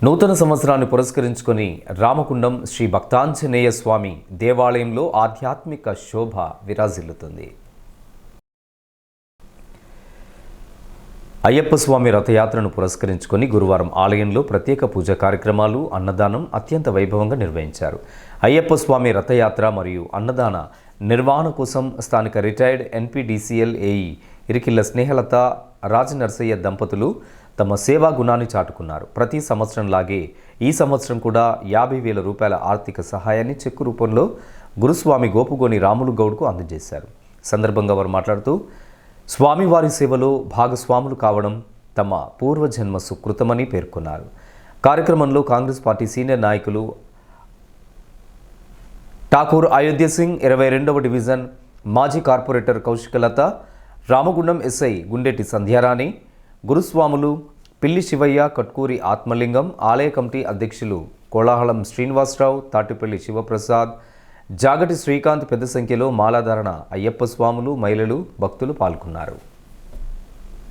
నూతన సంవత్సరాన్ని పురస్కరించుకొని రామకుండం శ్రీ భక్తాంజనేయ స్వామి దేవాలయంలో ఆధ్యాత్మిక శోభ విరాజిల్లుతుంది. అయ్యప్ప స్వామి రథయాత్రను పురస్కరించుకొని గురువారం ఆలయంలో ప్రత్యేక పూజా కార్యక్రమాలు, అన్నదానం అత్యంత వైభవంగా నిర్వహించారు. అయ్యప్ప స్వామి రథయాత్ర మరియు అన్నదాన నిర్వహణ కోసం స్థానిక retired NPDCL AE Irikilla Snehalatha Rajanarsaiah దంపతులు తమ సేవా గుణాన్ని చాటుకున్నారు. ప్రతి సంవత్సరంలాగే ఈ సంవత్సరం కూడా 50,000 రూపాయల ఆర్థిక సహాయాన్ని చెక్కు రూపంలో గురుస్వామి గోపుగోని రాములు గౌడ్కు అందజేశారు. సందర్భంగా వారు మాట్లాడుతూ స్వామివారి సేవలో భాగస్వాములు కావడం తమ పూర్వజన్మ సుకృతమని పేర్కొన్నారు. కార్యక్రమంలో కాంగ్రెస్ పార్టీ సీనియర్ నాయకులు ఠాకూర్ అయోధ్య సింగ్, 22వ డివిజన్ మాజీ కార్పొరేటర్ కౌశికలత, రామగుండం ఎస్ఐ గుండెటి సంధ్యారాణి, గురుస్వాములు పిల్లి శివయ్య, కట్కూరి ఆత్మలింగం, ఆలయ కమిటీ అధ్యక్షులు కోలాహలం శ్రీనివాసరావు, తాటిపల్లి శివప్రసాద్, జాగటి శ్రీకాంత్ పెద్ద సంఖ్యలో మాలాధారణ అయ్యప్ప స్వాములు, మహిళలు, భక్తులు పాల్గొన్నారు.